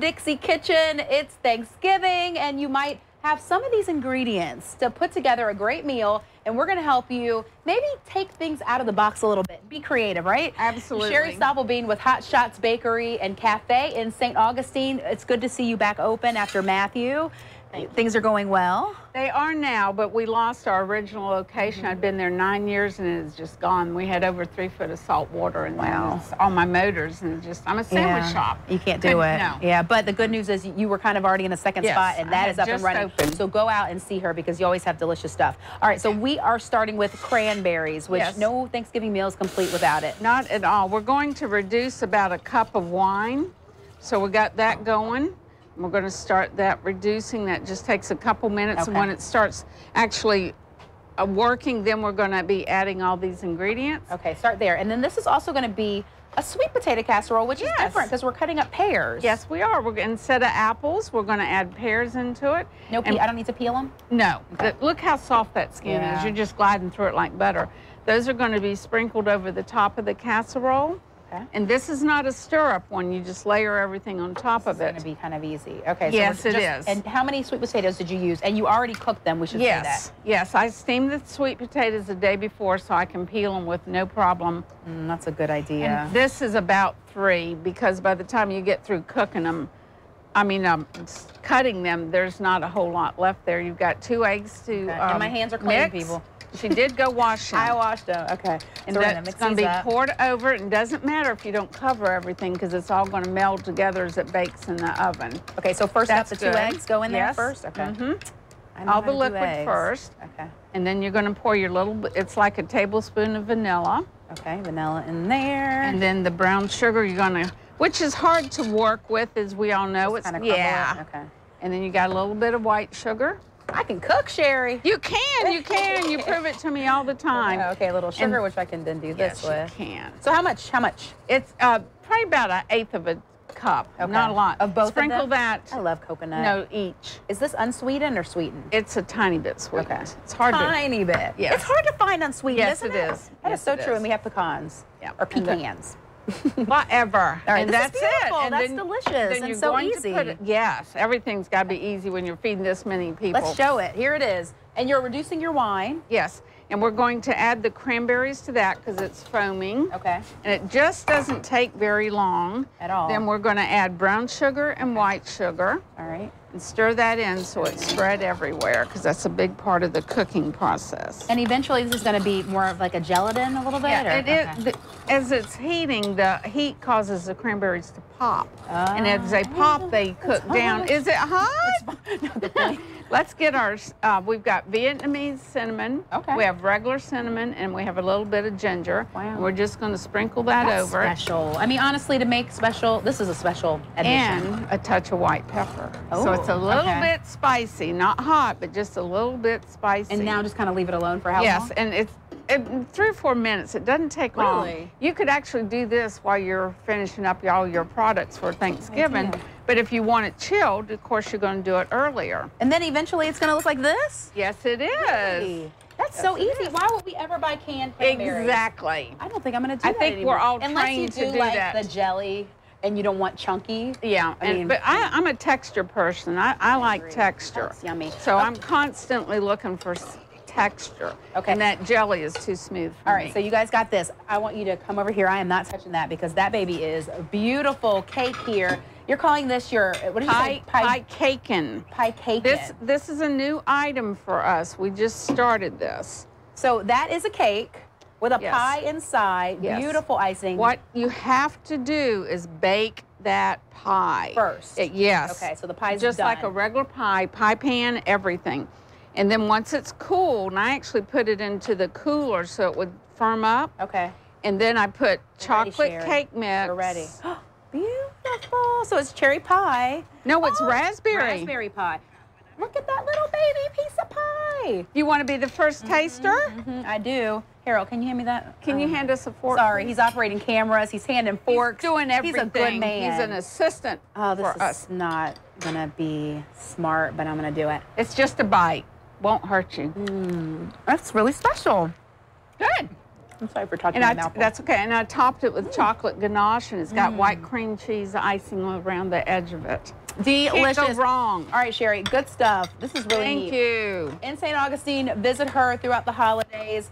Dixie Kitchen. It's Thanksgiving, and you might have some of these ingredients to put together a great meal, and we're going to help you maybe take things out of the box a little bit. Be creative, right? Absolutely. Sherry Stoppelbean with Hot Shots Bakery and Cafe in St. Augustine. It's good to see you back open after Matthew. Things are going well. They are now, but we lost our original location. I'd been there 9 years, and it's just gone. We had over 3 foot of salt water, and wow, all my motors, and just I'm a sandwich shop. You can't do it. No. Yeah, but the good news is you were kind of already in a second spot, and that is up and running. Opened. So go out and see her because you always have delicious stuff. All right, so we are starting with cranberries, which no Thanksgiving meal is complete without it. Not at all. We're going to reduce about a cup of wine, so we got that going. We're going to start that reducing. That just takes a couple minutes. And when it starts actually working, then we're going to be adding all these ingredients. Okay, start there. And then this is also going to be a sweet potato casserole, which is different because we're cutting up pears. Yes, we are. Instead of apples, we're going to add pears into it. No, I don't need to peel them? No. Look how soft that skin is. You're just gliding through it like butter. Those are going to be sprinkled over the top of the casserole. And this is not a stir-up one. You just layer everything on top of it. It's going to be kind of easy. Okay. Yes, so it is. And how many sweet potatoes did you use? And you already cooked them, we should say that. Yes, I steamed the sweet potatoes the day before so I can peel them with no problem. That's a good idea. And this is about 3 because by the time you get through cooking them, cutting them, there's not a whole lot left there. You've got 2 eggs to and my hands are clean, mix. people. She did go wash them. I washed them. Okay. And that's going to be poured over. It doesn't matter if you don't cover everything because it's all going to meld together as it bakes in the oven. Okay, so first up, the 2 eggs go in there first? Okay. All the liquid first. Okay. And then you're going to pour your little, it's like a tablespoon of vanilla. Okay, vanilla in there. And then the brown sugar you're going to, which is hard to work with, as we all know. It's Okay. And then you got a little bit of white sugar. I can cook, Sherry. You can, you can. You prove it to me all the time. Okay, a little sugar, which I can then do this with. Yes, you can. So how much? How much? It's probably about 1/8 of a cup. Not a lot. Of both Sprinkle of them? that. I love coconut. No, each. Is this unsweetened or sweetened? It's a tiny bit sweetened. Okay. It's hard tiny bit. Yes. It's hard to find unsweetened, isn't it? Yes, it is. That is so true, and we have pecans. Yeah. Or pecans. Whatever. All right, and this that's is beautiful. it. And that's then, delicious then and you're so going easy. To put it, yes, everything's got to be easy when you're feeding this many people. Let's show it. Here it is. And you're reducing your wine. Yes. And we're going to add the cranberries to that because it's foaming. Okay. And it just doesn't take very long. At all. Then we're going to add brown sugar and white sugar. All right. And stir that in so it's spread everywhere because that's a big part of the cooking process. And eventually this is going to be more of like a gelatin a little bit? Yeah, as it's heating, the heat causes the cranberries to pop. And as they pop, they cook down. Is it hot? Let's get ours. We've got Vietnamese cinnamon. Okay. We have regular cinnamon, and we have a little bit of ginger. Wow. And we're just going to sprinkle that over it. Special. I mean, honestly, to make special, this is a special addition. And a touch of white pepper. Oh, so it's a little bit spicy, not hot, but just a little bit spicy. And now just kind of leave it alone for how long? Yes, and it's 3 or 4 minutes. It doesn't take long. Really? You could actually do this while you're finishing up all your products for Thanksgiving. But if you want it chilled, of course, you're going to do it earlier. And then eventually it's going to look like this? Yes, it is. Hey, that's so easy. Why would we ever buy canned cranberries? Exactly. I don't think I'm going to do that I think anymore. we're all Unless trained to you do like that. the jelly and you don't want chunky. Yeah, but I'm a texture person. I like texture. That's yummy. So I'm constantly looking for texture. Okay. And that jelly is too smooth for All me. right, so you guys got this. I want you to come over here. I am not touching that because that baby is a beautiful cake here. You're calling this your, what do you say? Pie cakin'. Pie cakin'. This is a new item for us. We just started this. So that is a cake with a pie inside, beautiful icing. What you have to do is bake that pie. First? Yes. Okay, so the pie's just done. like a regular pie pan, everything. And then once it's cooled, and I actually put it into the cooler so it would firm up. Okay. And then I put chocolate cake mix. We're ready. Beautiful. So it's cherry pie. No, it's raspberry. Raspberry pie. Look at that little baby piece of pie. You want to be the first taster? I do. Harold, can you hand me that? Can you hand us a fork? Sorry, he's operating cameras. He's handing forks. He's doing everything. He's a good man. He's an assistant for us. This is not going to be smart, but I'm going to do it. It's just a bite. Won't hurt you. That's really special. Good. I'm sorry for talking And about that. that's okay. And I topped it with chocolate ganache, and it's got white cream cheese icing around the edge of it. Delicious. Can't go wrong. All right, Sherry, good stuff. This is really neat. Thank you. In St. Augustine, visit her throughout the holidays.